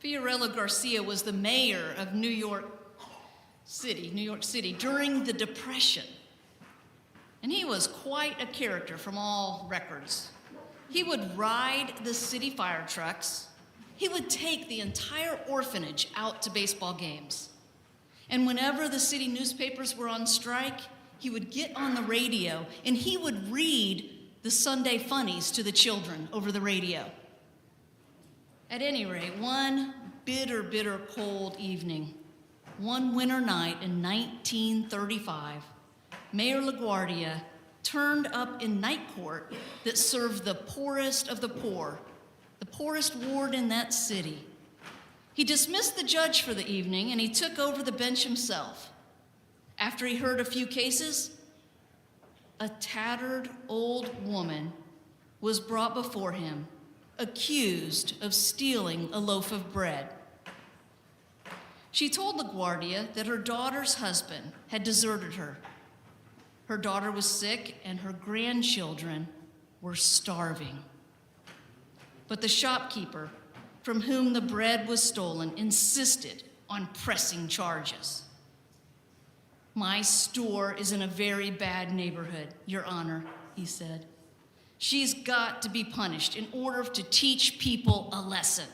Fiorello Garcia was the mayor of New York City, during the Depression. And he was quite a character from all records. He would ride the city fire trucks. He would take the entire orphanage out to baseball games. And whenever the city newspapers were on strike, he would get on the radio and he would read the Sunday funnies to the children over the radio. At any rate, one bitter cold evening, one winter night in 1935, Mayor LaGuardia turned up in night court that served the poorest of the poor, the poorest ward in that city. He dismissed the judge for the evening and he took over the bench himself. After he heard a few cases, a tattered old woman was brought before him, accused of stealing a loaf of bread. She told LaGuardia that her daughter's husband had deserted her. Her daughter was sick and her grandchildren were starving. But the shopkeeper from whom the bread was stolen insisted on pressing charges. "My store is in a very bad neighborhood, Your Honor," he said. "She's got to be punished in order to teach people a lesson."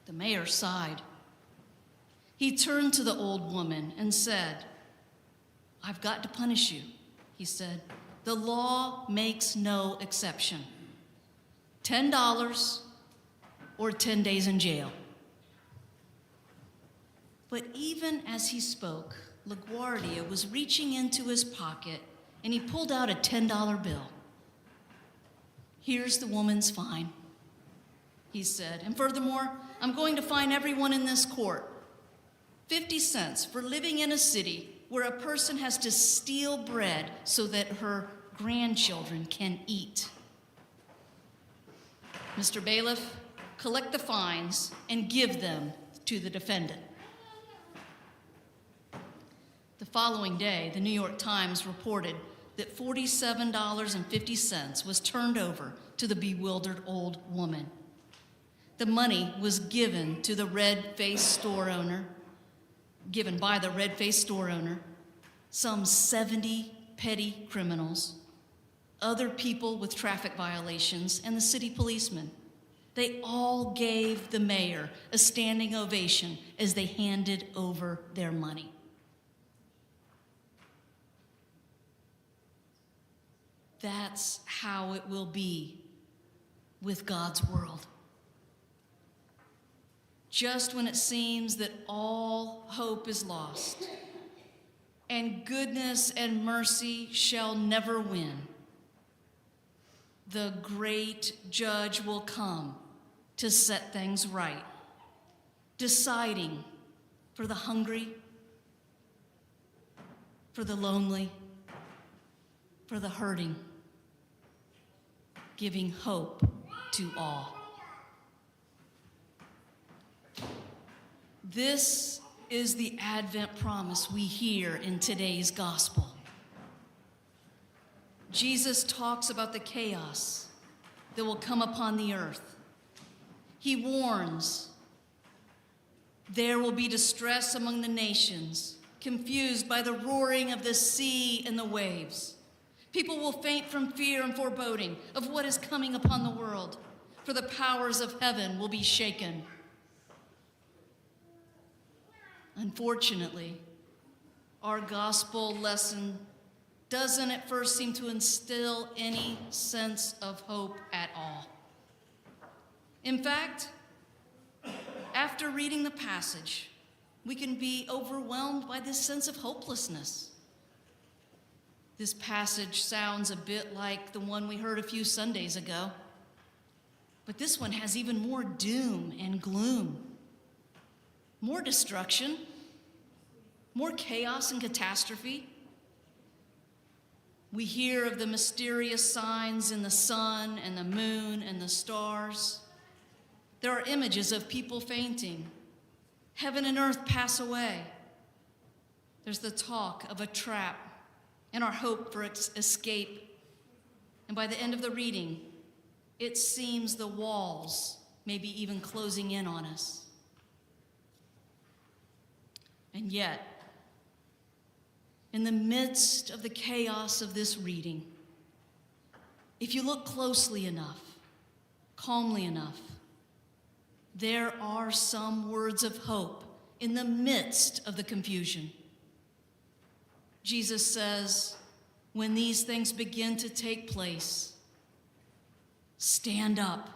The mayor sighed. He turned to the old woman and said, "I've got to punish you," he said. "The law makes no exception. $10 or 10 days in jail." But even as he spoke, LaGuardia was reaching into his pocket and he pulled out a $10 bill. "Here's the woman's fine," he said. "And furthermore, I'm going to fine everyone in this court 50 cents for living in a city where a person has to steal bread so that her grandchildren can eat. Mr. Bailiff, collect the fines and give them to the defendant." The following day, the New York Times reported that $47.50 was turned over to the bewildered old woman. The money was given by the red-faced store owner, some 70 petty criminals, other people with traffic violations, and the city policeman. They all gave the mayor a standing ovation as they handed over their money. That's how it will be with God's world. Just when it seems that all hope is lost, and goodness and mercy shall never win, the great judge will come to set things right, deciding for the hungry, for the lonely, for the hurting, giving hope to all. This is the Advent promise we hear in today's gospel. Jesus talks about the chaos that will come upon the earth. He warns there will be distress among the nations, confused by the roaring of the sea and the waves. People will faint from fear and foreboding of what is coming upon the world, for the powers of heaven will be shaken. Unfortunately, our gospel lesson doesn't at first seem to instill any sense of hope at all. In fact, after reading the passage, we can be overwhelmed by this sense of hopelessness. This passage sounds a bit like the one we heard a few Sundays ago, but this one has even more doom and gloom, more destruction, more chaos and catastrophe. We hear of the mysterious signs in the sun and the moon and the stars. There are images of people fainting. Heaven and earth pass away. There's the talk of a trap and our hope for escape. And by the end of the reading, it seems the walls maybe even closing in on us. And yet, in the midst of the chaos of this reading, if you look closely enough, calmly enough, there are some words of hope in the midst of the confusion. Jesus says, when these things begin to take place, stand up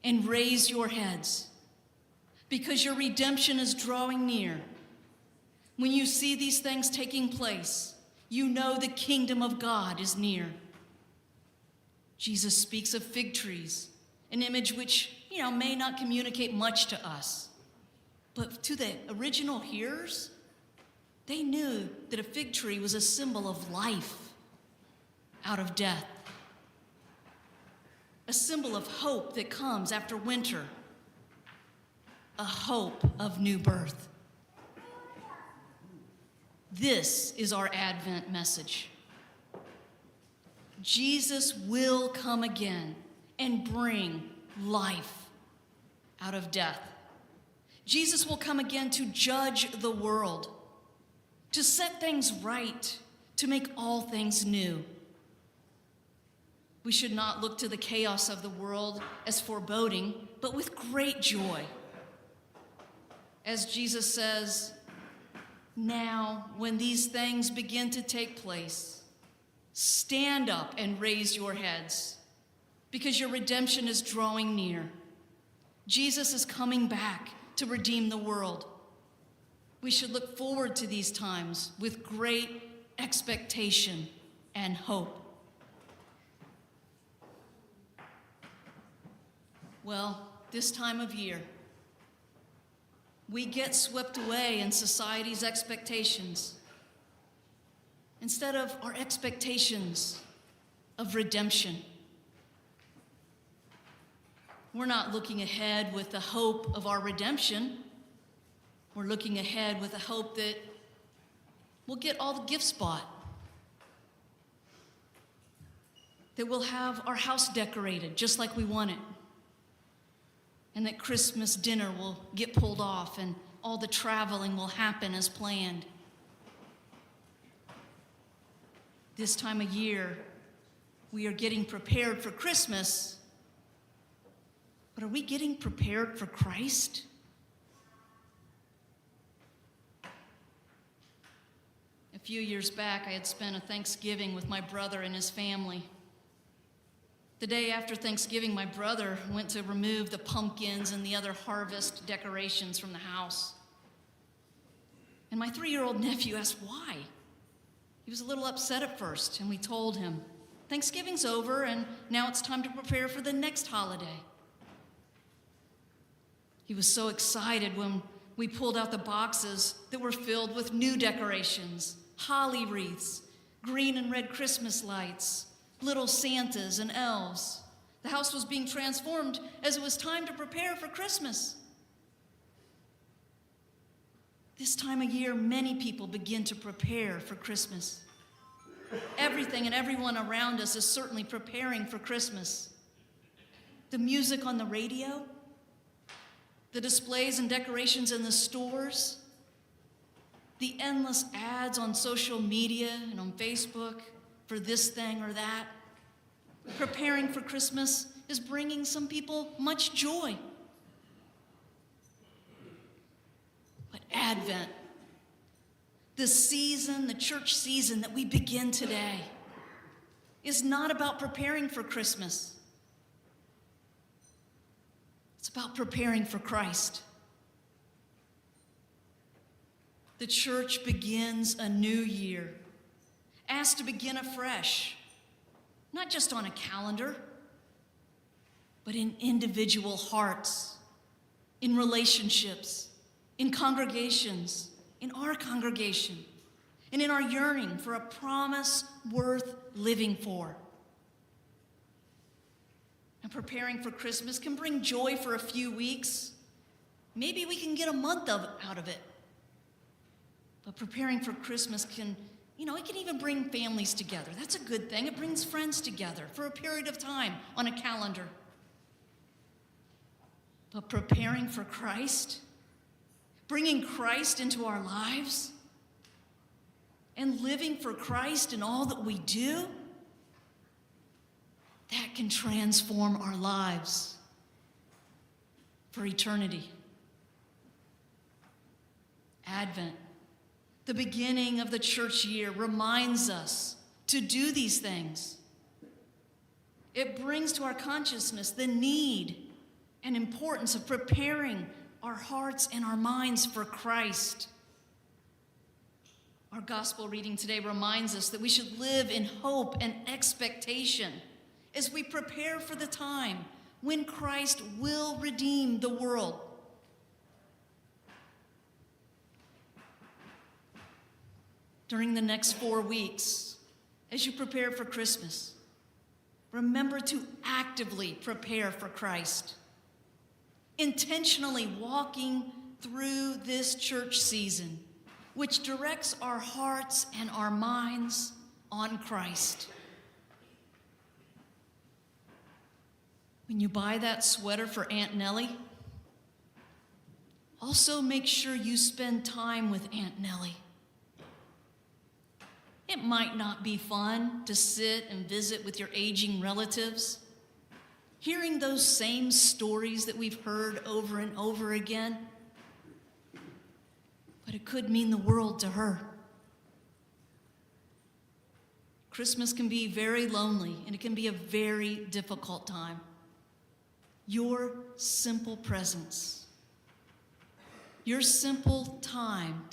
and raise your heads, because your redemption is drawing near. When you see these things taking place, you know the kingdom of God is near. Jesus speaks of fig trees, an image which, may not communicate much to us. But to the original hearers, they knew that a fig tree was a symbol of life out of death, a symbol of hope that comes after winter, a hope of new birth. This is our Advent message. Jesus will come again and bring life out of death. Jesus will come again to judge the world, to set things right, to make all things new. We should not look to the chaos of the world as foreboding, but with great joy. As Jesus says, now, when these things begin to take place, stand up and raise your heads, because your redemption is drawing near. Jesus is coming back to redeem the world. We should look forward to these times with great expectation and hope. Well, this time of year, we get swept away in society's expectations instead of our expectations of redemption. We're not looking ahead with the hope of our redemption. We're looking ahead with the hope that we'll get all the gifts bought, that we'll have our house decorated just like we want it, and that Christmas dinner will get pulled off and all the traveling will happen as planned. This time of year, we are getting prepared for Christmas, but are we getting prepared for Christ? A few years back, I had spent a Thanksgiving with my brother and his family. The day after Thanksgiving, my brother went to remove the pumpkins and the other harvest decorations from the house. And my 3-year-old nephew asked why. He was a little upset at first, and we told him, Thanksgiving's over, and now it's time to prepare for the next holiday. He was so excited when we pulled out the boxes that were filled with new decorations, holly wreaths, green and red Christmas lights, little Santas and elves. The house was being transformed as it was time to prepare for Christmas. This time of year, many people begin to prepare for Christmas. Everything and everyone around us is certainly preparing for Christmas. The music on the radio, the displays and decorations in the stores, the endless ads on social media and on Facebook for this thing or that. Preparing for Christmas is bringing some people much joy. But Advent, the season, the church season that we begin today, is not about preparing for Christmas. It's about preparing for Christ. The church begins a new year, asked to begin afresh, not just on a calendar, but in individual hearts, in relationships, in congregations, in our congregation, and in our yearning for a promise worth living for. And preparing for Christmas can bring joy for a few weeks. Maybe we can get a month out of it. But preparing for Christmas can, it can even bring families together. That's a good thing. It brings friends together for a period of time on a calendar. but preparing for Christ, bringing Christ into our lives, and living for Christ in all that we do, that can transform our lives for eternity. Advent, the beginning of the church year, reminds us to do these things. It brings to our consciousness the need and importance of preparing our hearts and our minds for Christ. Our gospel reading today reminds us that we should live in hope and expectation as we prepare for the time when Christ will redeem the world. During the next 4 weeks, as you prepare for Christmas, remember to actively prepare for Christ, intentionally walking through this church season, which directs our hearts and our minds on Christ. When you buy that sweater for Aunt Nellie, also make sure you spend time with Aunt Nellie. It might not be fun to sit and visit with your aging relatives, hearing those same stories that we've heard over and over again, but it could mean the world to her. Christmas can be very lonely, and it can be a very difficult time. Your simple presence, your simple time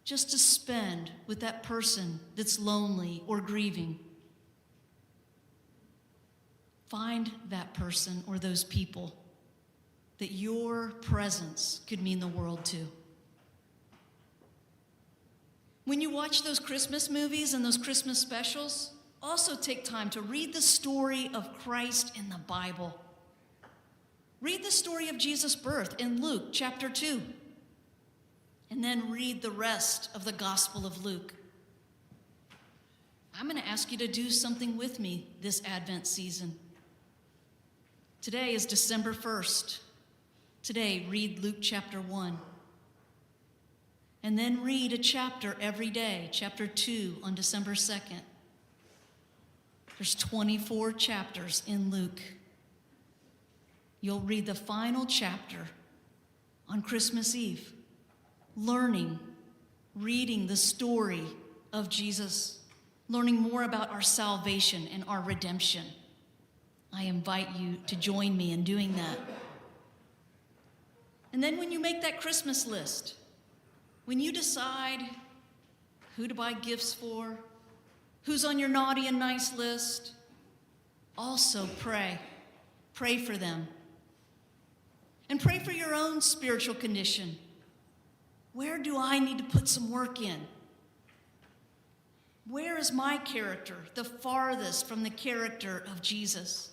just to spend with that person that's lonely or grieving. Find that person or those people that your presence could mean the world to. When you watch those Christmas movies and those Christmas specials, also take time to read the story of Christ in the Bible. Read the story of Jesus' birth in Luke chapter 2. And then read the rest of the Gospel of Luke. I'm going to ask you to do something with me this Advent season. Today is December 1st. Today, read Luke chapter 1. And then read a chapter every day, chapter 2 on December 2nd. There's 24 chapters in Luke. You'll read the final chapter on Christmas Eve. Reading the story of Jesus, learning more about our salvation and our redemption. I invite you to join me in doing that. And then when you make that Christmas list, when you decide who to buy gifts for, who's on your naughty and nice list, also pray. Pray for them. And pray for your own spiritual condition. Where do I need to put some work in? Where is my character the farthest from the character of Jesus?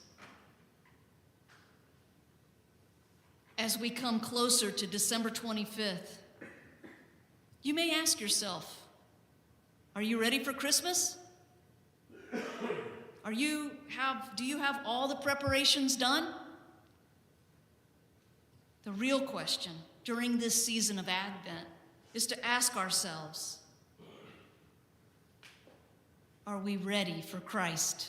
As we come closer to December 25th, you may ask yourself, are you ready for Christmas? Do you have all the preparations done? The real question during this season of Advent is to ask ourselves, are we ready for Christ?